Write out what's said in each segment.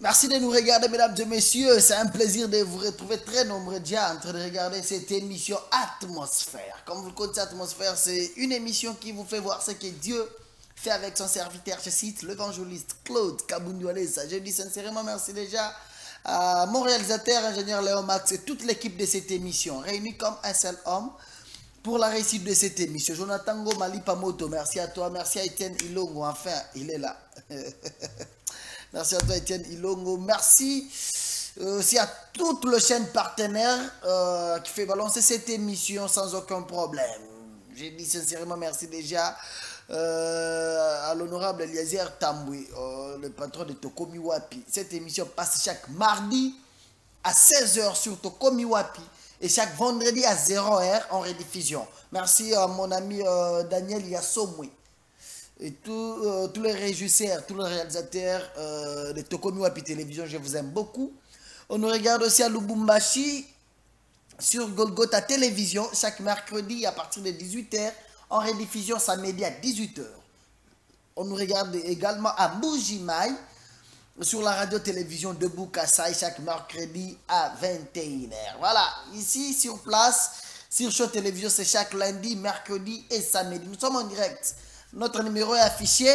Merci de nous regarder, mesdames et messieurs. C'est un plaisir de vous retrouver très nombreux déjà en train de regarder cette émission Atmosphère. Comme vous le connaissez, Atmosphère, c'est une émission qui vous fait voir ce que Dieu fait avec son serviteur. Je cite l'évangéliste Claude Kabundoualesa. Je dis sincèrement merci déjà à mon réalisateur, ingénieur Léon Max et toute l'équipe de cette émission, réunis comme un seul homme pour la réussite de cette émission. Jonathan Gomali Pamoto, merci à toi. Merci à Etienne Ilongo, enfin, il est là. Merci à toi, Etienne Ilongo. Merci aussi à toute la chaîne partenaire qui fait balancer cette émission sans aucun problème. J'ai dit sincèrement merci déjà à l'honorable Eliezer Tamboué, le patron de Tokomi Wapi. Cette émission passe chaque mardi à 16h sur Tokomi Wapi et chaque vendredi à 0h en rediffusion. Merci à mon ami Daniel Yassomwe et tous les régisseurs, tous les réalisateurs de Tokomi Wapi Télévision, je vous aime beaucoup. On nous regarde aussi à Lubumbashi sur Golgotha Télévision chaque mercredi à partir de 18h, en rediffusion samedi à 18h. On nous regarde également à Mbujimaï sur la radio-télévision de Bukasai chaque mercredi à 21h. Voilà, ici sur place, sur Show Télévision, c'est chaque lundi, mercredi et samedi. Nous sommes en direct. Notre numéro est affiché.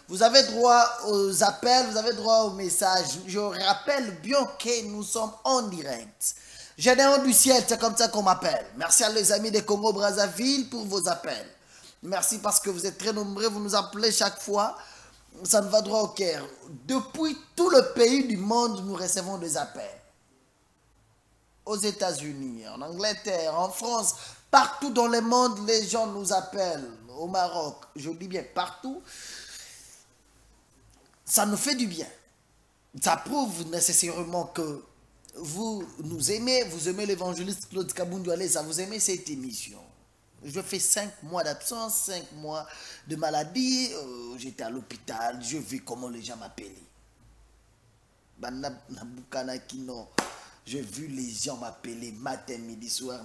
Vous avez droit aux appels, vous avez droit aux messages. Je rappelle bien que nous sommes en direct. Général du ciel, c'est comme ça qu'on m'appelle. Merci à les amis de Congo-Brazzaville pour vos appels. Merci parce que vous êtes très nombreux, vous nous appelez chaque fois. Ça nous va droit au cœur. Depuis tout le pays du monde, nous recevons des appels. Aux États-Unis, en Angleterre, en France, partout dans le monde, les gens nous appellent. Au Maroc, je dis bien partout. Ça nous fait du bien. Ça prouve nécessairement que vous nous aimez, vous aimez l'évangéliste Claude Kabundoualesa, vous aimez cette émission. Je fais 5 mois d'absence, 5 mois de maladie, j'étais à l'hôpital, je vis comment les gens m'appelaient. J'ai vu les gens m'appeler matin, midi, soir,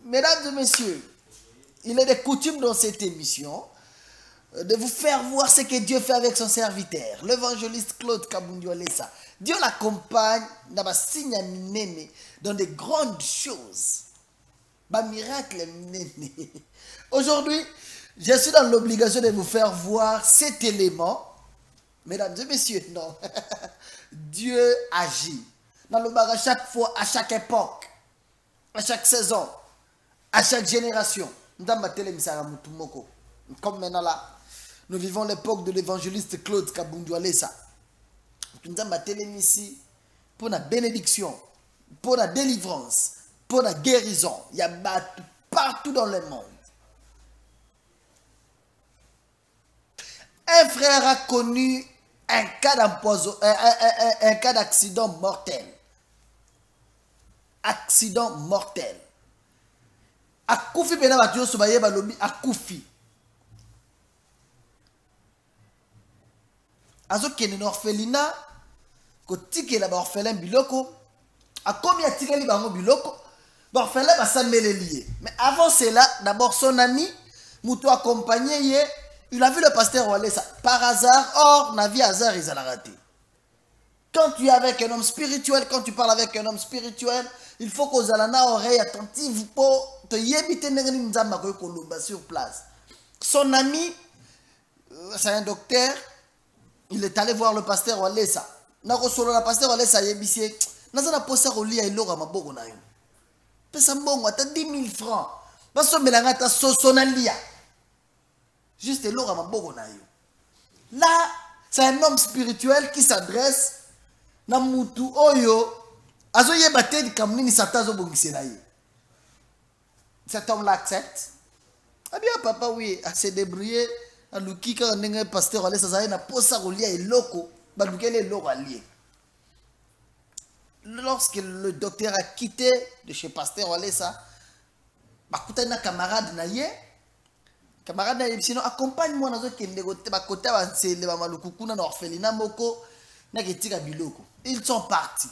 mesdames et messieurs, il est de coutume dans cette émission de vous faire voir ce que Dieu fait avec son serviteur, l'évangéliste Claude Kabundoualesa. Dieu l'accompagne dans des signes dans de grandes choses. Des miracles. Aujourd'hui, je suis dans l'obligation de vous faire voir cet élément. Mesdames et messieurs, non. Dieu agit. Dans le bar à chaque fois, à chaque époque, à chaque saison, à chaque génération. Comme maintenant là, nous vivons l'époque de l'évangéliste Claude Kabundoualesa. Nous avons ici pour la bénédiction, pour la délivrance, pour la guérison. Il y a partout dans le monde. Un frère a connu un cas d'accident mortel. Accident mortel. Akufi pena batyo sobaye balobi akufi. Azo kene na orphelinat ko tikela ba orphelin biloko. Akomi atikeli bango biloko. Ba orphelin basambele lié. Mais avant cela, d'abord son ami muto accompagné, il a vu le pasteur Walesa par hasard. Or, na vie hasard ils ont raté. Quand tu es avec un homme spirituel, quand tu parles avec un homme spirituel, il faut qu'on ait une oreille attentive pour te yébiter sur place. Son ami, c'est un docteur, il est allé voir le pasteur Walesa. Le pasteur Walesa yébissé, n'a pas ça relié à l'or à ma bogo na yo. Pesa mbongo ata 10 000 francs. Baso melanga ta sosonalia. Juste l'or à ma bogo na yo. Là, c'est un homme spirituel qui s'adresse na mutu oyo azo yebate di kamnini satazo bongisela ye. Cet homme l'accepte. Ah bien papa oui, à se débrouiller à lukika ndenge pasteur Walesa zaye na posa rolia eloko, ba lukele eloko allié. Lorsque le docteur a quitté de chez pasteur Walesa, ba kutana camarade na ye. Camarade na ye sinon accompagne-moi nazo kende kote ba kota ba nsele ba malukukuna na orphelinat moko na ketika biloko. Ils sont partis.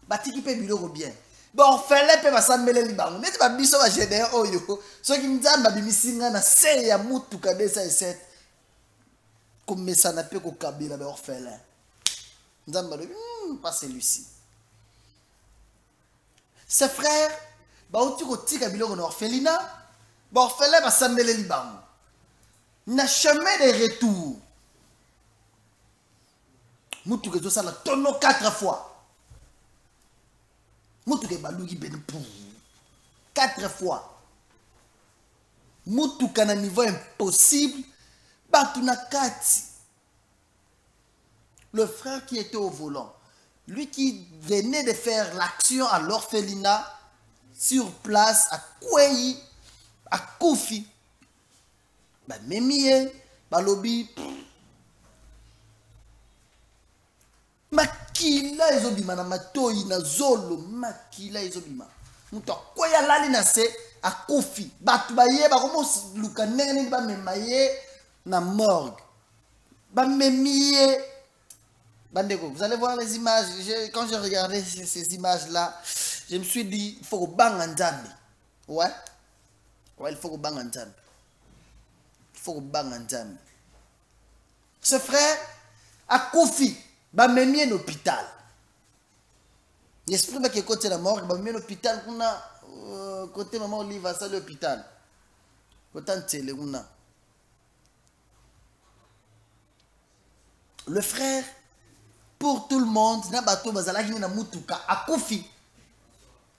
Batiki pe biloko bien. Bon, fallait pe basambele libango. Neti ba biso ba général oyo. So ki nzamba bimisinga na se ya mutu kadesa eset. comme ça n'a pas qu'au Kabila, mais orphelin. Pas celui-ci. Ses frères, bah où tu côté Kabila on orphelinat, bah orphelin bah ça me les libam. N'a chemin de retour. Moutou que ça la tonneau 4 fois. Moutou que balou qui ben pour 4 fois. Moutou qu'à un niveau impossible, bah tu n'as 4. Le frère qui était au volant, lui qui venait de faire l'action à l'orphelinat, sur place, à Kouéi, à Koufi, bah Memie, bah Lobi, makila ezobima na matoi na zolo, makila ezobima. Muto Kouéi lali na se, à Koufi, bah tu baye, bah comment luka nene ba memaye na morgue, bah Memie. Bandeko, vous allez voir les images. Quand je regardais ces images-là, je me suis dit, il faut que bang en Zambie. Ouais? Ouais, il faut que bang en Zambie. Il faut que bang en Zambie. Ce frère, à Kofi, bah même un hôpital. L'esprit qui est côté la mort, bah même un hôpital, on a côté maman Olive, ça l'hôpital. Côté télé, on a. Le frère, pour tout le monde, Nabato Bazalaki na Mutuka à Koufi.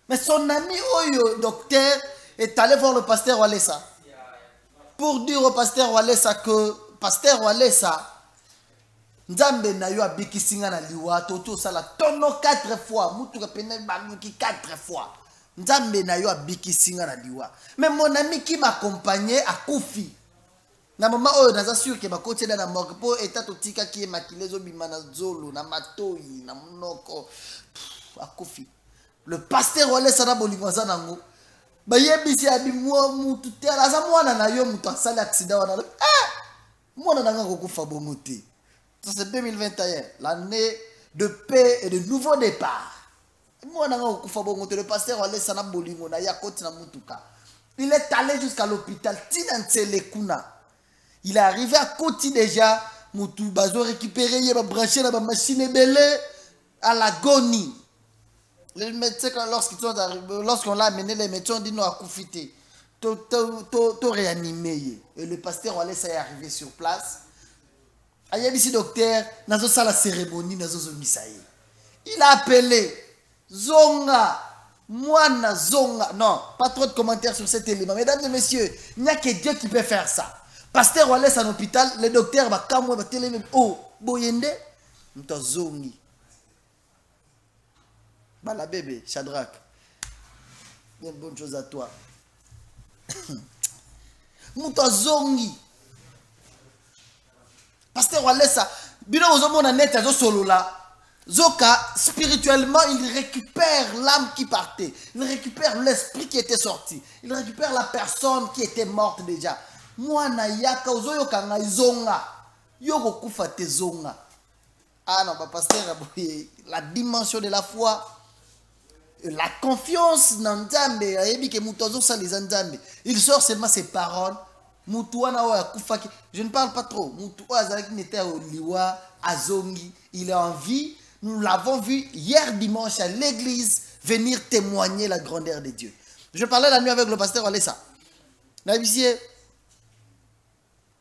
Mais son ami Oyo, docteur, est allé voir le pasteur Walesa. Pour dire au pasteur Walesa que, pasteur Walesa, Nzambe na yo abiki singa na liwa, toto sala tono 4 fois, Mutuka pene baluki 4 fois. Nzambe na yo abiki singa na liwa. Mais mon ami qui m'accompagnait à Koufi, na maman oyo naza sûr que ba côté na morgue po état totika qui est maquillé zo bima na zolo na matoi na monoko akufi le pasteur wale sana bolingo za nango ba yebisi abi mo mutu te ala za mwana na yo mutu asali accident wana mwana nanga kokufa bongo te. C'est 2021, l'année de paix et de nouveau départ. Mwana nanga kokufa bongo te, le pasteur wale sana bolingo na ya côté na mutuka. Il est allé jusqu'à l'hôpital Tinantsele Kuna. Il est arrivé à côté déjà, Moutou Bazo récupéré, il a branché la machine belée à l'agonie. Les médecins, lorsqu'on l'a amené, les médecins ont dit non à Koufité. Tout réanimé. Et le pasteur Walé, ça est arrivé sur place. Il y a ici docteur, dans la cérémonie, dans misaïe. Il a appelé Zonga, Moana Zonga. Non, pas trop de commentaires sur cet élément. Mesdames et messieurs, il n'y a que Dieu qui peut faire ça. Pasteur Wallace à l'hôpital, le docteur va kamwe va télé oh boyende mtazongi. Bala bébé Shadrach. Bien bonne chose à toi. Mtazongi. Pasteur Wallace bino ozomona net azo solo là. Zoka spirituellement il récupère l'âme qui partait, il récupère l'esprit qui était sorti, il récupère la personne qui était morte déjà. Moi na yaka ozoyo kanga izonga yoko kufa te zonga. Ah non, pasteur, la dimension de la foi, la confiance dans Nzambe, il sort seulement ses paroles. Je ne parle pas trop. Il est en vie. Nous l'avons vu hier dimanche à l'église venir témoigner la grandeur de Dieu. Je parlais la nuit avec le pasteur Alessa.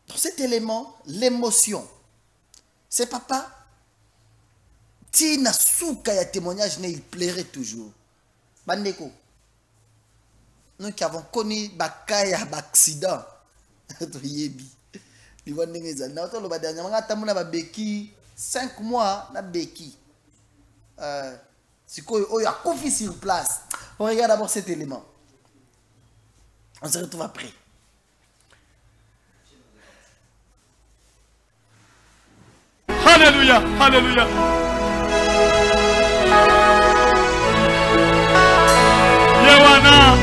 Pour cet élément, l'émotion, c'est papa. Si na souka ya témoignage, il plairait toujours. Bandeko, nous qui avons connu bakaya d'accident, nous beki 5 mois na beki. C'est quoi? Il y a confié sur place. On regarde d'abord cet élément. On se retrouve après. Alléluia, alléluia. Yewana,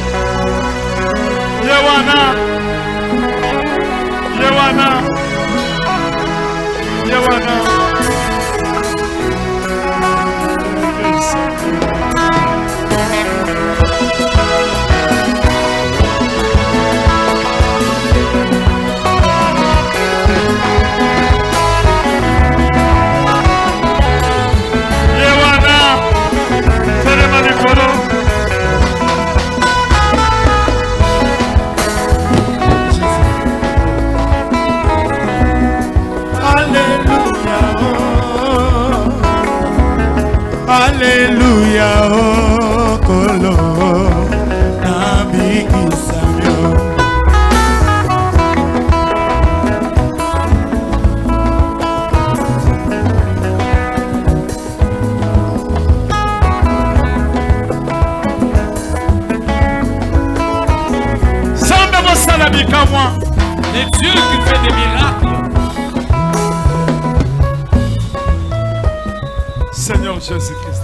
Yewana, Yewana, Yewana. Les dieux qui fait des miracles. Seigneur Jésus-Christ.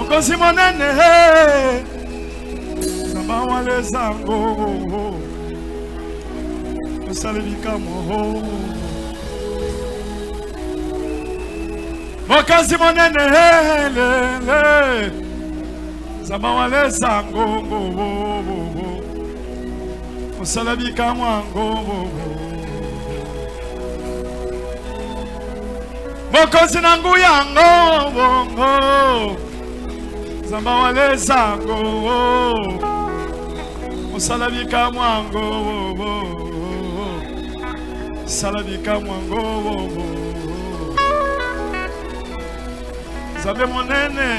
Okosi monene Zamba wale zango Osalibika moho Okosi monene Zamba wale zango Osalibika mwango Okosi nangu yango bongo Zamba wale zango Osalabika mwango Salabika mwango Zambe monene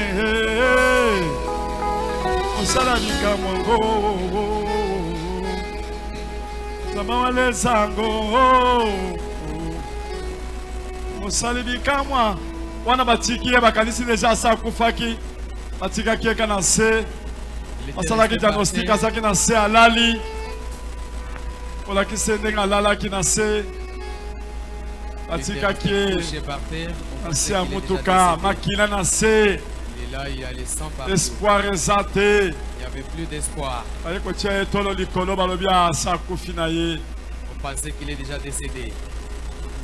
Osalabika mwango Zamba wale zango Osalabika mwa Wana batikie bakanisi deja sa kufaki Atika kieka na se Asala ki diagnostic asaki na se alali Ola ki se ndenga lala ki na se Atika kie na se amutuka Makina na se Espoir ezate Il n'y avait plus d'espoir. Aye kotia etolo likolo balobia asa kufina ye On pensait qu'il est déjà décédé.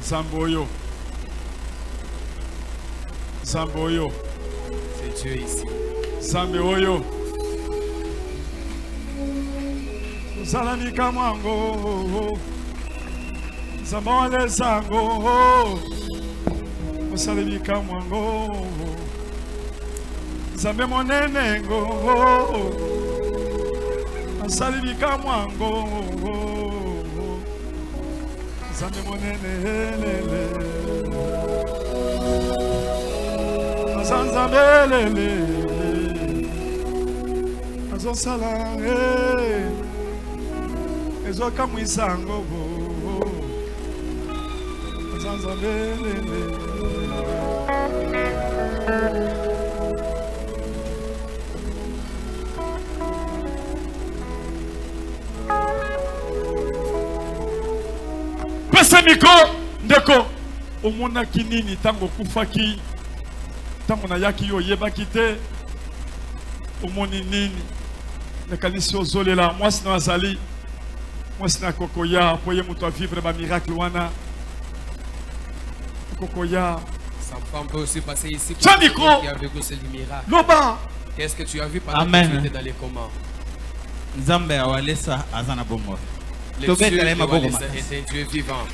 Zamboyo Zamboyo C'est Dieu ici. Zambe oyo Zalamika mwango Zamba wale zango Osalimika mwango Zambe monenengo Osalimika mwango Zambe monenelele Azanzabelele Azosala Ezoka mwisango Azanzabelele Pesa miko ndeko omona kinini tango kufaki tango na yaki yo yebaki te omoni nini nakanisi ozolela mwasi na azali mwasi na kokoya po ye mutu vivre ba miracle wana kokoya Sa femme peut aussi passer ici Tiens, pour dire micro. qu'il y avait aussi du miracle. loba Qu'est-ce que tu as vu pendant Amen. que tu étais dans les comas? Nzambe awalesa azana bongo. Le Tobet Dieu kalema de bongo Walesa makasi. est un Dieu vivant.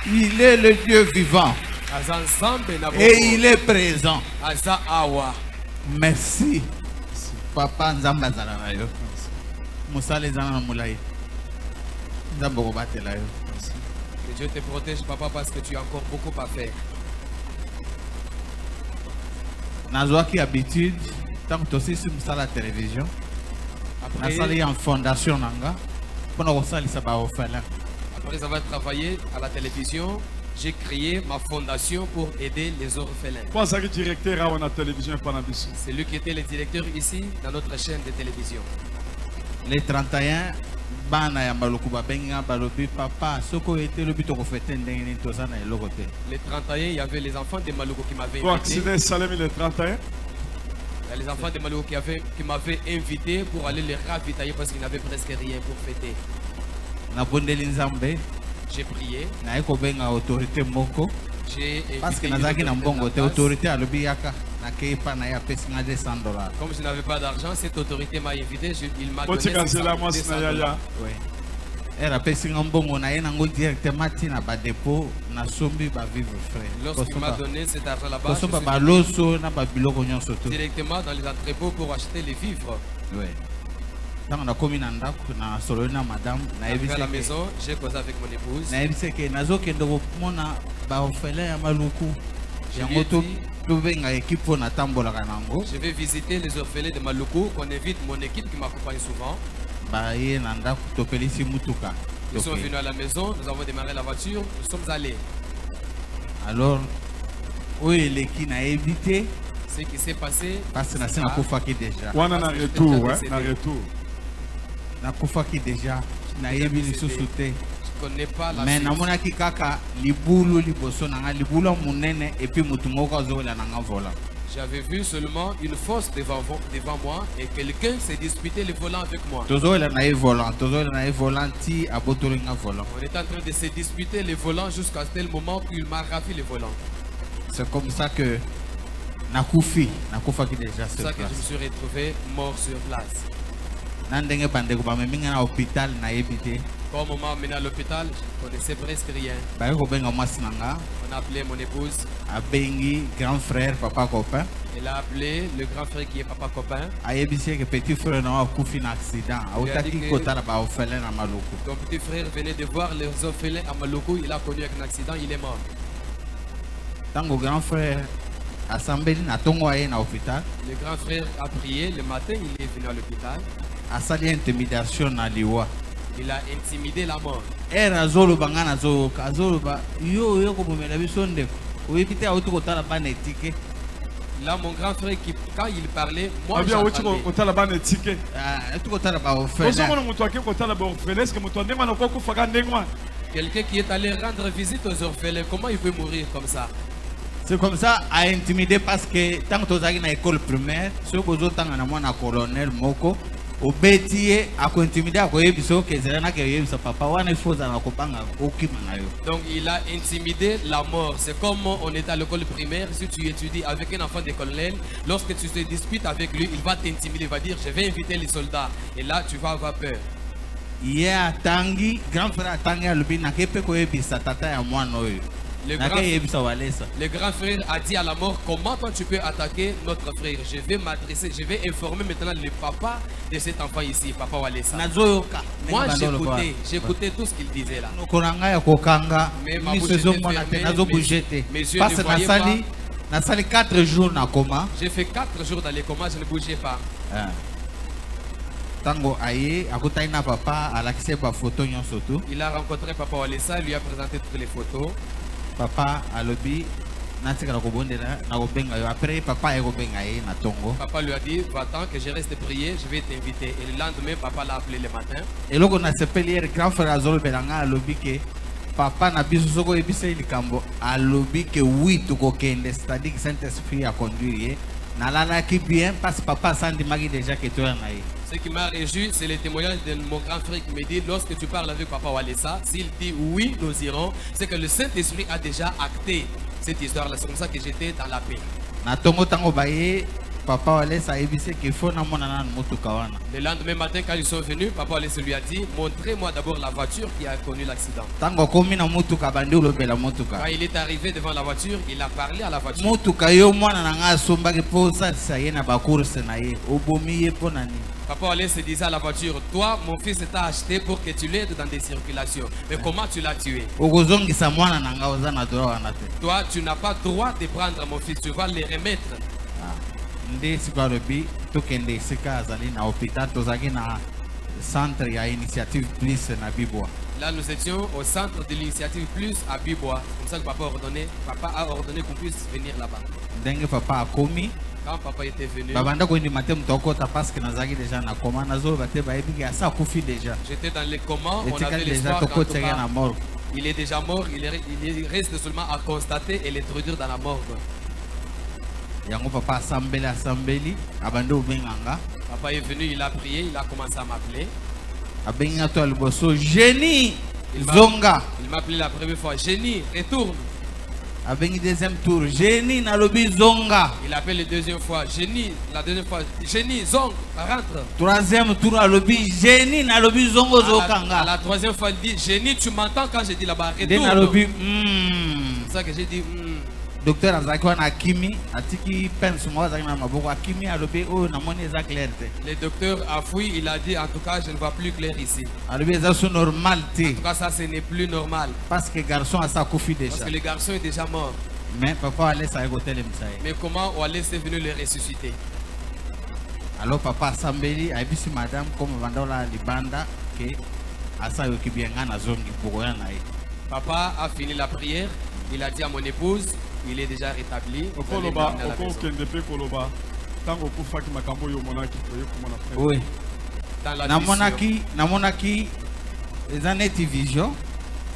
Il est le Dieu vivant Aza Nzambe na et bongo. il est présent. Aza awa. Merci. Papa Nzambe azala na yo. Musala ezana na mulai. Nzambe kobatela yo. Que Dieu te protège, papa, parce que tu as encore beaucoup à faire. Nazwaki habitude tant tosisi musala télévision. Nasali en fondation nanga. Pona kosalisa ba orphelin. Après avoir travaillé à la télévision, j'ai créé ma fondation pour aider les orphelins. po azalaki directeur awa na télévision mpona biso C'est lui qui était le directeur ici dans notre chaîne de télévision. Les 31 bana ya maluku babenga balobi papa soko ete lobi tokofete ndenge nini toza na eloko te. Les 31, il y avait les enfants de Maluko qui m'avaient po invité. accident esalemi le 31 Il y a les enfants de Maluko qui m'avaient invité pour aller les ravitailler parce qu'ils n'avaient presque rien pour fêter. Nabondeli Nzambe J'ai prié. naye kobenga autorité moko J'ai parce que invité une nazalaki na autorité mbongo te de la place. autorité alobi yaka nakei pa na ye apesi nga $200. Comme je n'avais pas d'argent, cette autorité m'a invité. Il m'a donné botika nzela mwasi 200 na yaya Oui. Ere apesi nga mbongo na ye nango directement ntina badépôt nasombi bavivre Lorsqu'il m'a frais donné cet argent là-bas, kosomba je suis baloso na babiloko nyonso to. directement dans les entrepôts pour acheter les vivres. Oui. Ntango nakomi na ndako na sololi na madame Arrivé à la nayebisi maison, j'ai causé avec mon épouse. nayebisi ke nazokende komona baorphelin ya maluku Je yango lui ai dit, tobenga équipe mpo natambolaka nango je vais visiter les orphelins de Maluku, qu'on invite mon équipe qui m'accompagne souvent. baye na ndako topelisi mutuka Ils sont venus à la maison, nous avons démarré la voiture, nous sommes allés. Alors, où est le qui n'a évité? Ce qui s'est passé. Parce que c'est un Koufaki déjà. On a un retour, hein, un retour. Na Koufaki déjà. Na évité sous sauté. Je connais pas la. Mais na mona ki kaka libulu liboso na libulu munene et puis mutumoko zola na vola. J'avais vu seulement une fosse devant moi et quelqu'un s'est disputé le volant avec moi. Tozola na volant, tozola na volant ti abotolinga volant. On est en train de se disputer le volant jusqu'à tel moment qu'il m'a ravi le volant. C'est comme ça que Nakoufi qui déjà c'est pour ça que je me suis retrouvé mort sur place. Nandenge bandeko ba meminga na hôpital na yebité. Quand on m'a amené à l'hôpital, je ne connaissais presque rien. On a appelé mon épouse. Abengi grand frère, papa copain. Il a appelé le grand frère qui est papa copain. Que petit frère n'a pas fait un accident. Ton petit frère venait de voir les orphelins à Maloko. Il a connu un accident, il est mort. Tango grand frère assemblé na tongo aye na hôpital. Le grand frère a prié le matin, il est venu à l'hôpital. A sali intimidation na liwa. Il a intimidé la mort. Era zolo bangana zo kazolo ba yo ko bomela bisonde. Oyebite auto kotala bana etike. Là mon grand frère qui quand il parlait moi je j'entendais. Kotala bana etike. Ah, tu kotala ba ofela. Ozo mona mutu akiko kotala ba ofela, est-ce que mutu ndema na ko kufaka ndengwa? Quelqu'un qui est allé rendre visite aux orphelins, comment il peut mourir comme ça? C'est comme ça à intimider parce que tant que tu as une école primaire, ce que vous avez un colonel Moko, au bétier à intimider à quoi que c'est papa donc il a intimidé la mort. C'est comme on est à l'école primaire, si tu étudies avec un enfant de colonel, lorsque tu te disputes avec lui, il va t'intimider, il va dire je vais inviter les soldats et là tu vas avoir peur. Yeah, Tangi, grand frère Tangi a lebi na kepe ko ebisa tata ya mwana oyo. Le grand frère a dit à la mort, comment toi tu peux attaquer notre frère? Je vais m'adresser, je vais informer maintenant le papa de cet enfant ici, papa Walesa. Moi j'écoutais tout ce qu'il disait là. Mais ma bouche était fermée, mes yeux ne voyaient pas. Nasali 4 jours na coma. J'ai fait 4 jours dans les comas, je ne bougeais pas. Tango aye, akutaina papa, alakise ba photo nyonso tout. Il a rencontré papa Walesa, lui a présenté toutes les photos. Papa alobi natika nakobondela nakobenga yo après papa ekobenga ye na tongo. Papa lui a dit va-t'en que je reste prier, je vais t'inviter. Et le lendemain papa l'a appelé le matin. Et loko na sepeli grand frère azolo belanga alobi ke papa na biso soko ebisa likambo alobi ke oui to kokende, c'est-à-dire que Saint-Esprit a conduit na lala ki bien parce que papa sandi magi déjà que toi na ye. Ce qui m'a réjoui, c'est le témoignage de mon grand frère qui me dit lorsque tu parles avec papa Walesa, s'il dit oui, nous irons, c'est que le Saint-Esprit a déjà acté cette histoire-là. C'est comme ça que j'étais dans la paix. Papa Walesa ebise qu'il faut na mona na motuka wana. Le lendemain matin quand ils sont venus, papa Walesa lui a dit montrez-moi d'abord la voiture qui a connu l'accident. Tango komi na motuka bandi ulobela motuka. Quand il est arrivé devant la voiture, il a parlé à la voiture. Motuka yo mwana na nga somba ke posa sa ye na ba course na ye. Obomi ye ponani. Papa Walesa disait à la voiture, toi mon fils t'a acheté pour que tu l'aides dans des circulations. Mais comment tu l'as tué? Okozongisa mwana na nga oza na droit wana te. Toi tu n'as pas droit de prendre mon fils, tu vas le remettre. Nde sikoalobi tokende sika azali na hôpital tozaki na centre ya initiative plus na Bibois. Là nous étions au centre de l'initiative plus à Bibois. Comme ça que papa a ordonné qu'on puisse venir là-bas. Ndenge papa a commis. Quand papa était venu, babanda ko ndimate mutokota parce que nazaki déjà na coma nazo bate ba ebiki asa kufi déjà. J'étais dans les comas, on avait l'espoir na mort. Il est déjà mort, il reste seulement à constater et l'introduire dans la morgue. Yango papa assembeli abando benganga. Papa est venu, il a prié, il a commencé à m'appeler. Abenga to alboso génie zonga. Il m'a appelé la première fois, génie, retourne. Abengi deuxième tour, génie na lobi zonga. Il appelle la deuxième fois, génie, la deuxième fois, génie zong, rentre. Troisième tour à lobi génie na lobi zongo zokanga. À la troisième fois, il dit génie, tu m'entends quand je dis là-bas, retourne. Na lobi c'est ça que j'ai dit docteur azakwa na kimi atiki pense moi azakina maboko akimi alobi o na moni eza clair te. Le docteur a fouillé, il a dit en tout cas je ne vois plus clair ici. Alobi eza so normal te. En tout cas ça ce n'est plus normal. Parce que garçon a sa kufi déjà. Parce que le garçon est déjà mort. Mais papa Walesa a écouté le messager. Mais comment Walesa est venu le ressusciter? Alors papa Sambeli a vu si madame comme vandola libanda que asa yoki bien ngana zongi pour yana ye. Papa a fini la prière, il a dit à mon épouse, il est déjà rétabli. Okoloba, okokende pe koloba. Tango kufaki makambo yo monaki koye kumona frère. Oui. Dans la Namonaki les années vision.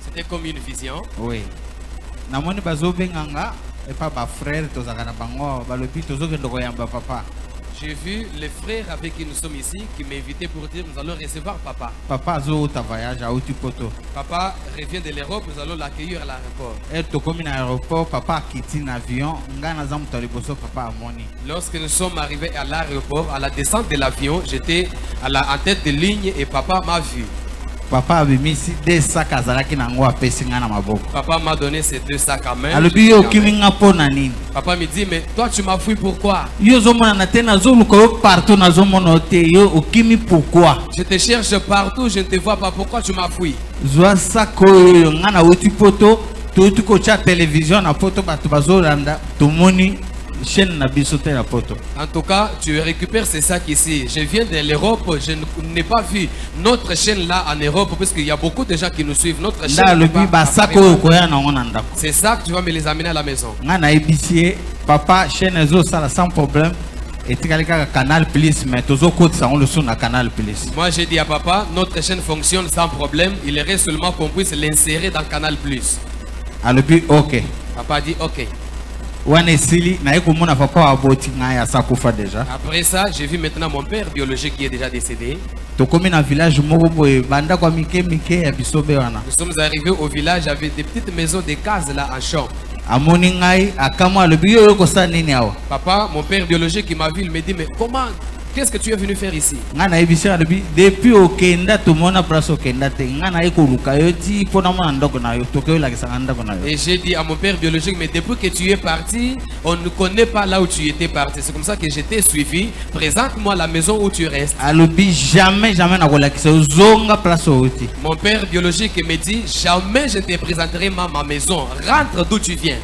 C'était comme une vision. Oui. Namoni bazo benganga et pas ba frère tozakana bango balobi tozokendo koyamba papa. J'ai vu les frères avec qui nous sommes ici qui m'invitaient pour dire nous allons recevoir papa. Papa zo ta voyage à Outipoto. Papa revient de l'Europe, nous allons l'accueillir à l'aéroport. Et to comme à l'aéroport, papa quitte l'avion, ngana zam taliboso papa amoni. Lorsque nous sommes arrivés à l'aéroport, à la descente de l'avion, j'étais en tête de ligne et papa m'a vu. Papa a mis des sacs à zalaki nango apesi ngana maboko. Papa m'a donné ces 2 sacs à main. Alobi yo kiminga pona nini? Papa me dit mais toi tu m'as fui pourquoi? Yo zomona na tena zoluko partout na zomono te yo okimi pourquoi? Je te cherche partout, je ne te vois pas, pourquoi tu m'as fui? Zwa sako yo ngana Outipoto, to ko cha télévision na photo batu bazolanda tomoni chaîne na bisoté la photo. En tout cas, tu récupères ces sacs ici. Je viens de l'Europe, je n'ai pas vu notre chaîne là en Europe parce qu'il y a beaucoup de gens qui nous suivent. Notre chaîne. C'est ça que tu vas me les amener à la maison. Papa chaîne zo ça sans problème. Et tu as Canal Plus, mais tous les côtés sont le son à Canal Plus. Moi j'ai dit à papa, notre chaîne fonctionne sans problème. Il irait seulement qu'on puisse l'insérer dans Canal Plus. Alors puis ok. Papa a dit ok. Après ça, j'ai vu maintenant mon père biologique qui est déjà décédé. Nous sommes arrivés au village avec des petites maisons, des cases là en champ. Papa, mon père biologique qui m'a vu, il me dit mais comment, qu'est-ce que tu es venu faire ici? Depuis et j'ai dit à mon père biologique, mais depuis que tu es parti, on ne connaît pas là où tu étais parti. C'est comme ça que j'étais suivi. Présente-moi la maison où tu restes. Mon père biologique me dit, jamais je te présenterai ma maison. Rentre d'où tu viens.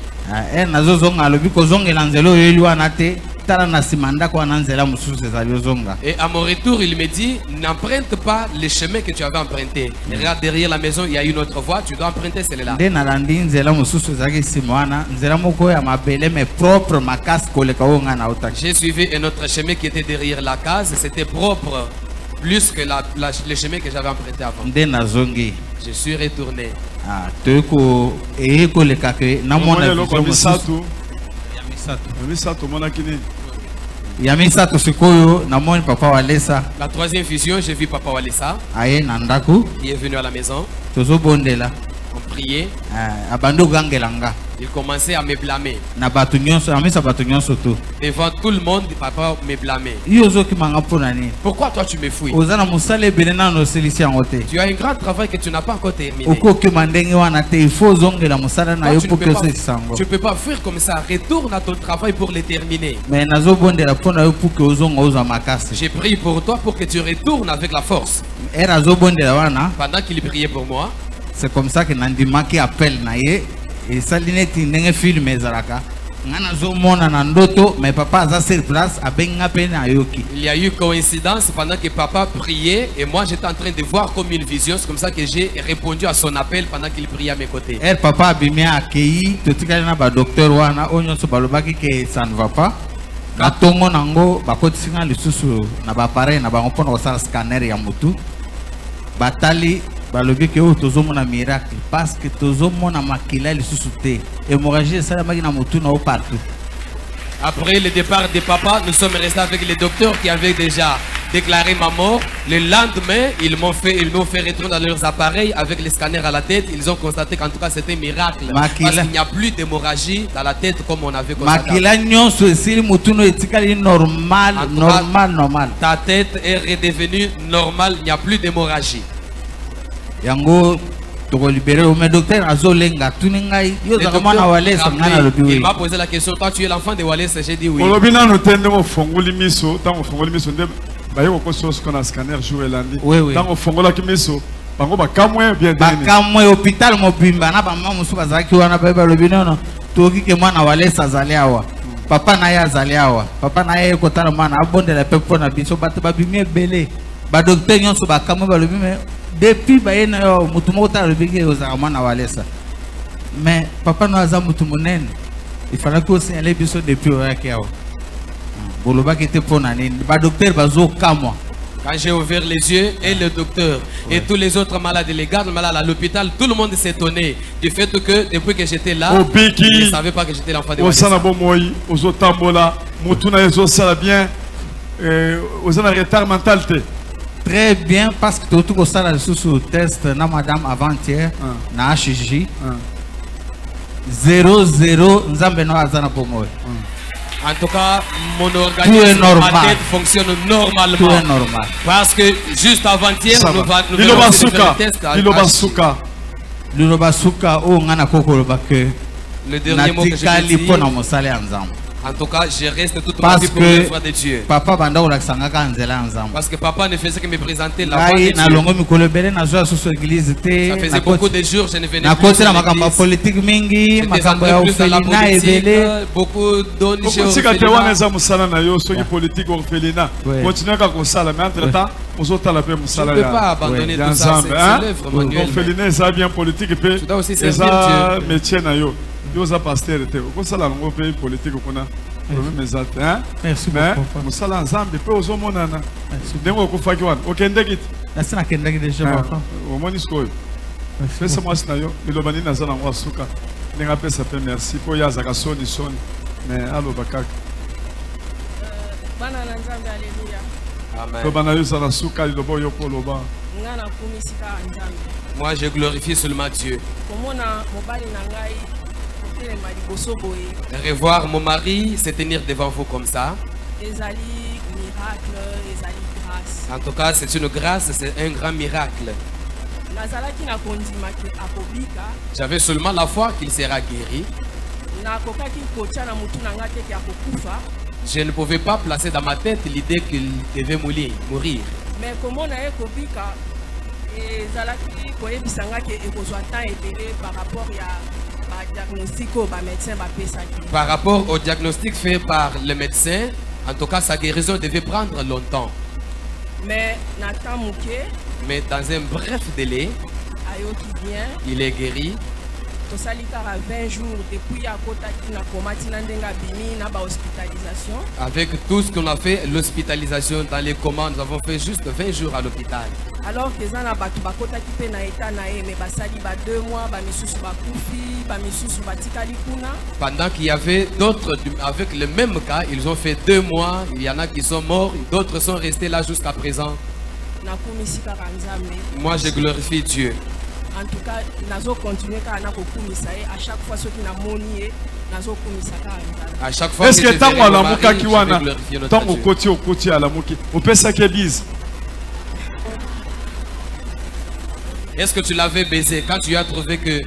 Et à mon retour, il me dit, n'emprunte pas le chemin que tu avais emprunté. Regarde derrière la maison, il y a une autre voie, tu dois emprunter celle-là. J'ai suivi un autre chemin qui était derrière la case, c'était propre, plus que le chemin que j'avais emprunté avant. Je suis retourné. La troisième fusion, j'ai vu papa Walesa. Il est venu à la maison. On priait. Il commençait à me blâmer. Devant tout le monde, papa me blâmait. Pourquoi toi tu me fouilles? Tu as un grand travail que tu n'as pas encore terminé. Tu ne peux pas fuir comme ça. Retourne à ton travail pour le terminer. J'ai prié pour toi pour que tu retournes avec la force. Pendant qu'il priait pour moi, c'est comme ça que Nandimaki appelle Naye et Salineti n'est film ezaraka. Mais papa a sur place à Bengapenayoki. Il y a eu coïncidence pendant que papa priait et moi j'étais en train de voir comme une vision. C'est comme ça que j'ai répondu à son appel pendant qu'il priait à mes côtés. Et papa a bien accueilli. Tout le docteur Wana Onyon Sobalobaki que ça ne va pas. Katongo nango bakotisinga lisusu na ba appareil na ba mpona kosala scanner ya mutu. Batali balobi ke o tozomona miracle parce que tozomona makila lisusu te. Hémorragie ça na mutu na partout. Après le départ de papa, nous sommes restés avec les docteurs qui avaient déjà déclaré ma mort. Le lendemain, ils m'ont fait retourner dans leurs appareils avec les scanners à la tête. Ils ont constaté qu'en tout cas c'était un miracle. Parce qu'il n'y a plus d'hémorragie dans la tête comme on avait constaté. Normal. Ta tête est redevenue normale, il n'y a plus d'hémorragie. Yango mais docteur Azolenga tuningai yo zakamana Walesa ngana lobi. Il m'a posé la question, toi tu es l'enfant de Walesa? J'ai dit oui. Olobina no tende mo fongoli miso, tango fongoli miso nde bayo ko so na scanner jour elandi. Tango fongola ki miso, bango ba kamwe bien deni. Ba kamwe hôpital mo bimba na ba mama musu bazaki wana ba lobi nono. Toki ke mwana Walesa azali awa. Papa na ya azali awa. Papa na ya ko tala mwana abondela pepo na biso bato ba bimie belé. Ba docteur nyonso ba kamwe ba lobi me depuis bayena yo mutumo ta lobiki ozamana walesa. Mais papa no aza mutumonene. Il fallait que aussi aller biso depuis oyakiao. Boloba qui était pour nani. Ba docteur bazo kamwa. Quand j'ai ouvert les yeux, et le docteur, et tous les autres malades, les gardes malades à l'hôpital, tout le monde s'étonnait du fait que depuis que j'étais là, ils ne savaient pas que j'étais l'enfant de Walesa. Très bien, parce que tout le monde sous test, na madame avant-hier, na HJ, 0-0, Nzambe no azana pomoy. En tout cas, mon organisme, ma tête fonctionne normalement. Tout est normal. Parce que juste avant-hier, nous avons fait le test. Lilobasuka, oh, ngana kokoloba que le dernier mot que je dis, en tout cas, je reste toute ma vie pour le foi de Dieu. Papa Parce que papa ne faisait que me présenter la voix de Dieu. Ça faisait beaucoup de jours, je ne venais plus à l'église. J'étais entré plus dans la politique, beaucoup d'ONG orphelinat. Je ne peux pas abandonner tout ça, c'est l'œuvre manuelle. Tu dois aussi servir Dieu. Yosa pasteur était au sala ngo pays politique kuna merci beaucoup musala nzambe pe ozomonana ndengo kufaki wana okende kiti nasina kende kiti je papa omoni skoyo pesa mwasi na yo bilobani nazana ngwa suka ndenga pesa pe merci po yaza ka soni mais aloba kaka bana na nzambe haleluya amen to bana yo sala suka lilobo yo poloba ngana kumisika nzambe. Moi je glorifie seulement Dieu. Komona mobali na ngai revoir mon mari se tenir devant vous comme ça. En tout cas, c'est une grâce, c'est un grand miracle. J'avais seulement la foi qu'il sera guéri. Je ne pouvais pas placer dans ma tête l'idée qu'il devait mourir. Mais comment par rapport par rapport au diagnostic fait par le médecin, en tout cas sa guérison devait prendre longtemps. Mais dans un bref délai, il est guéri. 20 jours depuis avec tout ce qu'on a fait, l'hospitalisation dans les commandes, nous avons fait juste 20 jours à l'hôpital. Alors que pendant qu'il y avait d'autres avec le même cas, ils ont fait 2 mois, il y en a qui sont morts, d'autres sont restés là jusqu'à présent. Moi je glorifie Dieu. En tout cas, nazo continuer à chaque fois ce qui n'a monié, nazo à chaque fois. Est-ce que tant la muka kiwana, tant au côté à la muki, on peut ça que bise. Est-ce que tu l'avais baisé quand tu as trouvé que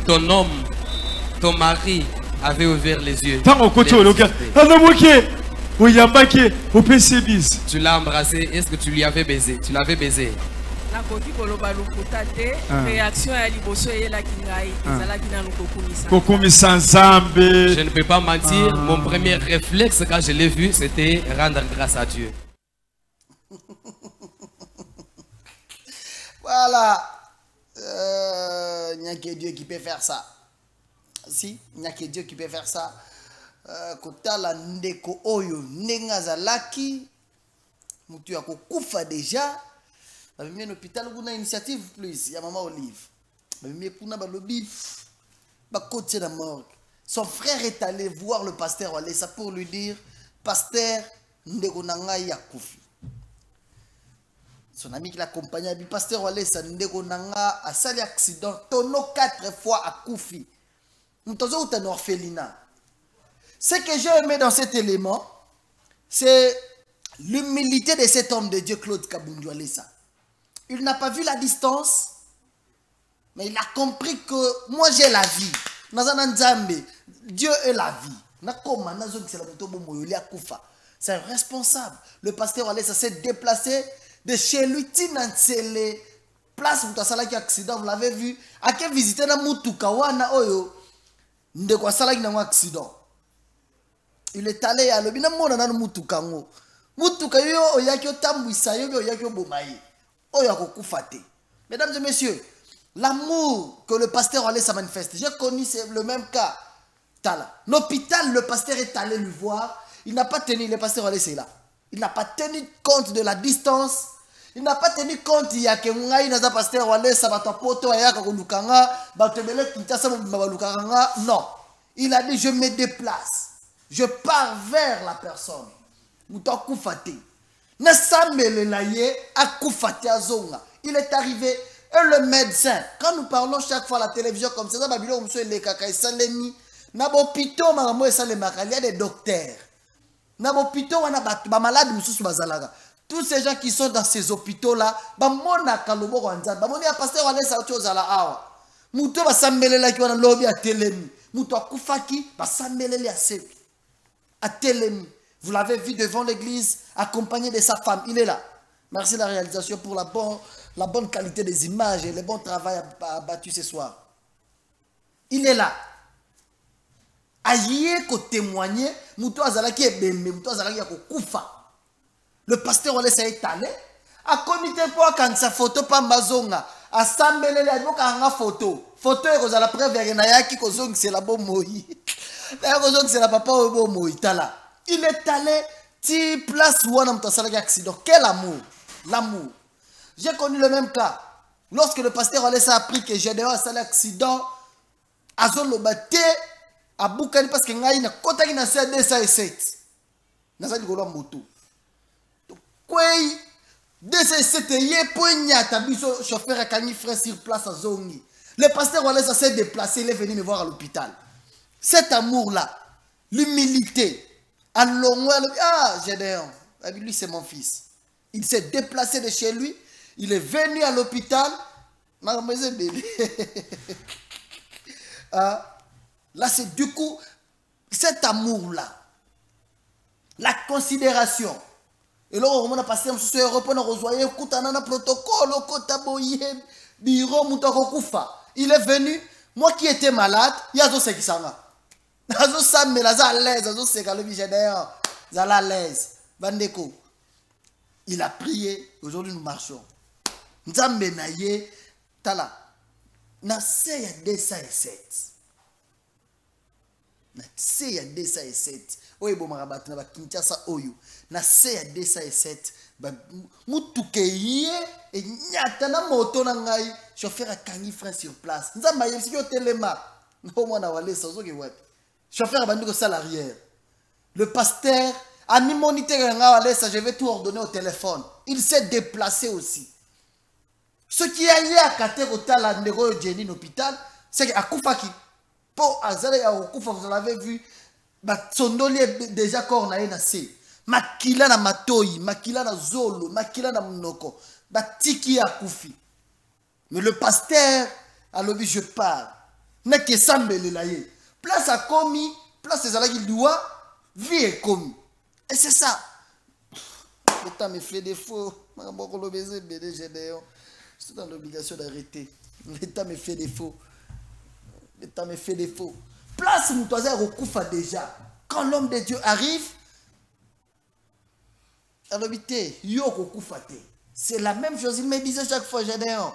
ton homme, ton mari avait ouvert les yeux? Tant au côté au local, à la muki, oui yambaki, on peut ça bise. Tu l'as embrassé. Est-ce que tu lui avais baisé? Tu l'avais baisé. Réaction à je ne peux pas mentir, mon premier réflexe quand je l'ai vu, c'était rendre grâce à Dieu. Voilà. Il n'y a que Dieu qui peut faire ça. Si, il n'y a que Dieu qui peut faire ça. Kotala ndeko oyo nengaza laki mutu ya kokufa déjà. Bamimi l'hôpital kuna initiative plus ya Maman Olive. Bamimi kuna balobi ba côté la morgue. Son frère est allé voir le pasteur Walesa pour lui dire pasteur ndeko nanga ya kufi. Son ami qui l'accompagnait dit pasteur Walesa ndeko nanga a sali accident tono 4 fois à kufi. Mtozo uta orphelinat. Ce que j'ai aimé dans cet élément, c'est l'humilité de cet homme de Dieu Claude Kabundu Walesa. Il n'a pas vu la distance, mais il a compris que moi j'ai la vie. Dieu est la vie. C'est un responsable. Le pasteur Walesa s'est déplacé de chez lui. Les places où tu as un accident, vous l'avez vu. À quel visiter na Mutukawana Oyo, de quoi ça un accident. Il est allé à l'obina mona Mutukango. Mutukayo oyakyo tambwisa yo oyakyo bomaye. Oya kokufate. Mesdames et messieurs, l'amour que le pasteur allait se manifester. J'ai connu le même cas. L'hôpital, le pasteur est allé lui voir. Il n'a pas tenu, le pasteur allait c'est là. Il n'a pas tenu compte de la distance. Il n'a pas tenu compte, il y a que Mungai n'a pas pasteur allait ça va poto ya ka lukanga, ba tebele kinta ba lukanga. Non. Il a dit je me déplace. Je pars vers la personne. Muta kufate. Na samele la ye akufate azonga. Il est arrivé et le médecin, quand nous parlons chaque fois à la télévision comme ça, il y a des docteurs. Tous ces gens qui sont dans ces hôpitaux-là, vous l'avez vu devant l'église, accompagné de sa femme. Il est là. Merci la réalisation pour la bonne qualité des images et le bon travail abattu ce soir. Il est là. Aïe ko témoigner, muto azalaki ebembe, muto azalaki ya kokufa. Le pasteur on laisse étaler. A comité pour quand sa photo pa mazonga, a sambelele adoka nga photo. Photo e kozala preuve na yaki kozongi c'est la bon moi. Na kozongi c'est la papa o bon moi tala. Il est allé ti place où on a un accident. Quel amour! L'amour. J'ai connu le même cas. Lorsque le pasteur allait appris que Gédéon a un accident, à zone lobaté, à Boukani, parce que n'a pas de DC7. N'a pas de moto. Quoi? DC7 est poignat, tabiso chauffeur a cani frère sur place à zone. Le pasteur allait s'est déplacé, il est venu me voir à l'hôpital. Cet amour-là, l'humilité, Gédéon, lui c'est mon fils. Il s'est déplacé de chez lui. Il est venu à l'hôpital. Là, c'est du coup, cet amour-là, la considération. Et là, on a passé un souci européen, on a rejoint un protocole, il est venu. Moi qui étais malade, il y a d'autres qui sont là. Il a prié, aujourd'hui nous marchons. Nzambe na ye tala. Na se ya 207. Na se ya 207. Oye bo marabati na ba Kinshasa oyo. Na se ya 207 ba mutuke ye e nyata na moto na ngai chauffeur akangi frère sur place. Nzamba ye siko telema. No mwana wale sozoke wapi. Chauffeur abandi ko sala arrière. Le pasteur a mis monité, je vais tout ordonner au téléphone. Il s'est déplacé aussi. Ce qui a lié à Katerota, la Nero Jenny l'hôpital, c'est qu'à Koufaki, pour Azale à Koufa, vous l'avez vu, son doli est déjà cornaé na se. Makila na matoi, makila na zolo, makila na monoko, batiki à Koufi. Mais le pasteur a lobby, je pars. N'est que Sambele laye. Place à commis, place à Zalagi doit, vie est commis. Et c'est ça. L'État me fait défaut. Je suis dans l'obligation d'arrêter. L'État me fait défaut. L'État me fait défaut. Place Moutouazé Rekoufa déjà. Quand l'homme de Dieu arrive, c'est la même chose. Il me disait chaque fois, Gédéon.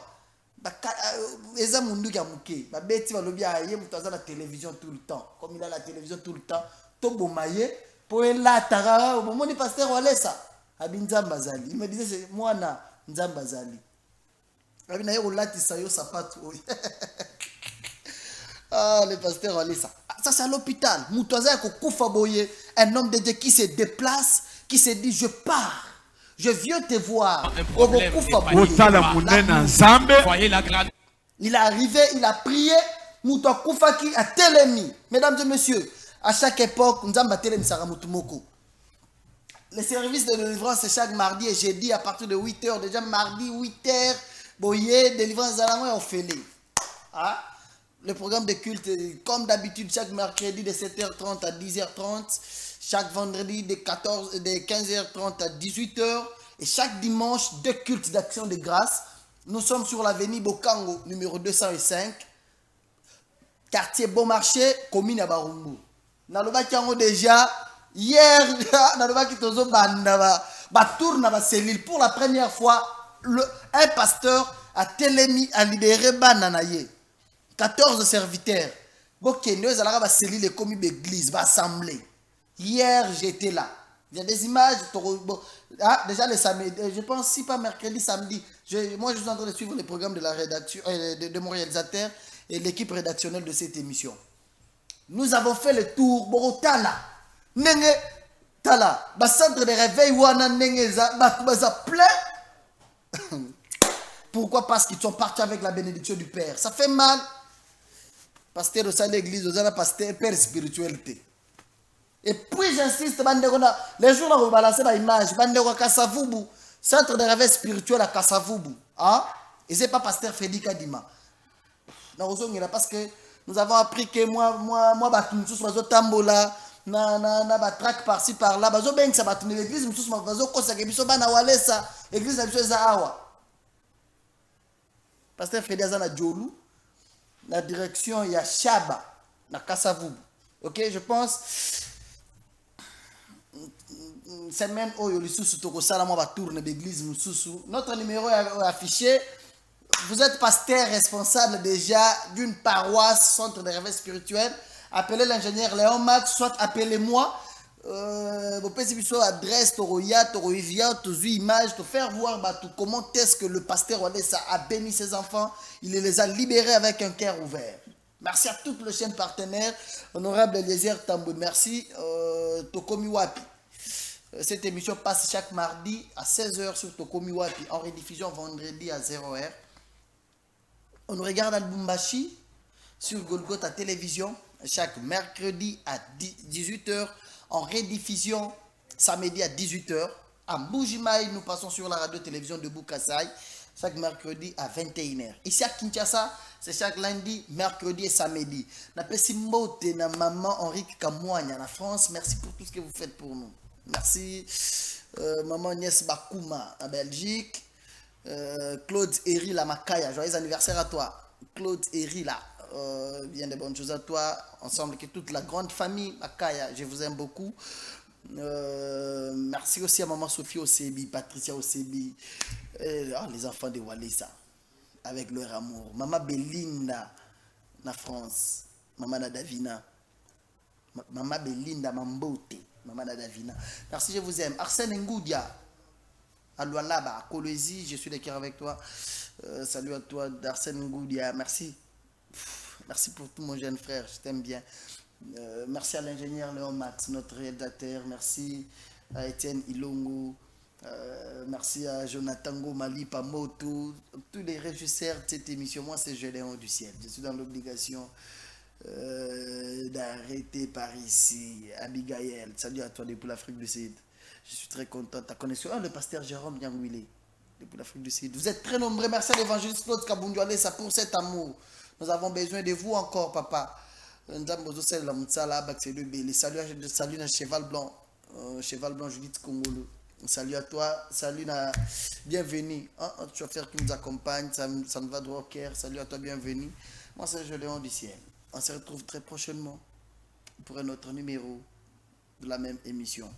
Eza mundu ya muke. Ba beti ba lobi aye Moutouazé la télévision tout le temps. Comme il a la télévision tout le temps. Tobo maye. Pour la tara, au moment du pasteur Walesa, Abinzamba Zali. Il me disait, c'est moi, Nzamba Zali. Abinaye Olati Sayo Sapato. Ah, le pasteur Walesa. Ça, c'est à l'hôpital. Moutouaza Koufa Boye, un homme de Dieu qui se déplace, qui se dit, je pars. Je viens te voir. Il est arrivé, il a prié. Moutou Koufa qui a télémi. Mesdames et messieurs, à chaque époque, nous avons battu les services de délivrance, c'est chaque mardi et jeudi à partir de 8h. Déjà mardi, 8h, boyé, délivrance à la main, on fait les. Ah? Le programme de culte, comme d'habitude, chaque mercredi de 7h30 à 10h30. Chaque vendredi de 15h30 à 18h. Et chaque dimanche, 2 cultes d'action de grâce. Nous sommes sur l'avenue Bokango, numéro 205. Quartier Beaumarchais, commune à Barumbu. Nalobaki déjà hier nalobaki tozo banda ba tourne ba cellule pour la première fois un pasteur a Telemi a libéré Bananaye. 14 serviteurs. Bokende, ils allaient sceller les commis d'église, va assembler. Hier, j'étais là. Il y a des images. Déjà le samedi, je pense, si pas mercredi, samedi. Moi, je suis en train de suivre les programmes de la rédaction, de mon réalisateur et l'équipe rédactionnelle de cette émission. Nous avons fait le tour. Borotala. Nenge. Tala. Ba centre de réveil. Wana Nengeza. Baza plein. Pourquoi? Parce qu'ils sont partis avec la bénédiction du Père. Ça fait mal. Pasteur au sein de l'église, aux pasteur, père spiritualité. Et puis j'insiste, les jours là, vous balancez l'image, Kassavubu, centre de réveil spirituel à Kassavubu. Hein? Et ce n'est pas pasteur Frédéric Kadima. Parce que nous avons appris que moi, je tambola, na track par-ci par-là, l'église, l'église, pasteur Frédéric Zana Djolou. La direction, il y a Shaba, na Kassavubu. Ok, je pense. Semaine où il notre numéro est affiché. Vous êtes pasteur responsable déjà d'une paroisse, centre de réveil spirituel. Appelez l'ingénieur Léon Max, soit appelez-moi. Vous pouvez sur adresse, Toroya, Toroivia, image, te faire voir comment est-ce que le pasteur Walesa a béni ses enfants. Il les a libérés avec un cœur ouvert. Merci à toutes les chaînes partenaires. Honorable Eliezer Tambou, merci. Tokomi Wapi. Cette émission passe chaque mardi à 16h sur Tokomi Wapi, en rediffusion vendredi à 0h. On nous regarde à Lubumbashi sur Golgotha Télévision chaque mercredi à 18h. En rediffusion samedi à 18h. À Mbujimaï, nous passons sur la radio-télévision de Bukasai chaque mercredi à 21h. Ici à Kinshasa, c'est chaque lundi, mercredi et samedi. Napesi mbote na maman Henrique Kamouania en France. Merci pour tout ce que vous faites pour nous. Merci maman Niès Bakouma en Belgique. Claude Eri la Makaya, joyeux anniversaire à toi. Claude Eri là. Bien de bonnes choses à toi, ensemble que toute la grande famille Makaya, je vous aime beaucoup. Merci aussi à maman Sophie Osebi, Patricia Osebi, les enfants de Walesa, avec leur amour. Maman Belinda, na France, maman Davina, maman Belinda Mambote, maman Davina. Merci, je vous aime. Arsène Ngoudia, à Lualaba, à Colosie, je suis de cœur avec toi. Salut à toi, Arsène Ngoudia, merci. Merci pour tout mon jeune frère, je t'aime bien. Merci à l'ingénieur Léon Max, notre réalisateur. Merci à Étienne Ilongo. Merci à Jonathan Gomali Pamoto. Tous les régisseurs de cette émission. Moi, c'est Gédéon du ciel. Je suis dans l'obligation d'arrêter par ici. Abigail, salut à toi depuis l'Afrique du Sud. Je suis très content. Ta connexion. Le pasteur Jérôme Yangouilé depuis l'Afrique du Sud. Vous êtes très nombreux. Merci à l'évangéliste Claude Kabundouale pour cet amour. Nous avons besoin de vous encore, papa. Salut à Cheval Blanc. Cheval Blanc, Judith Congolo. Salut à toi. Salut à bienvenue. Un chauffeur qui nous accompagne. Ça me va droit au cœur. Salut à toi, bienvenue. Moi, c'est Gédéon du ciel. On se retrouve très prochainement pour un autre numéro de la même émission.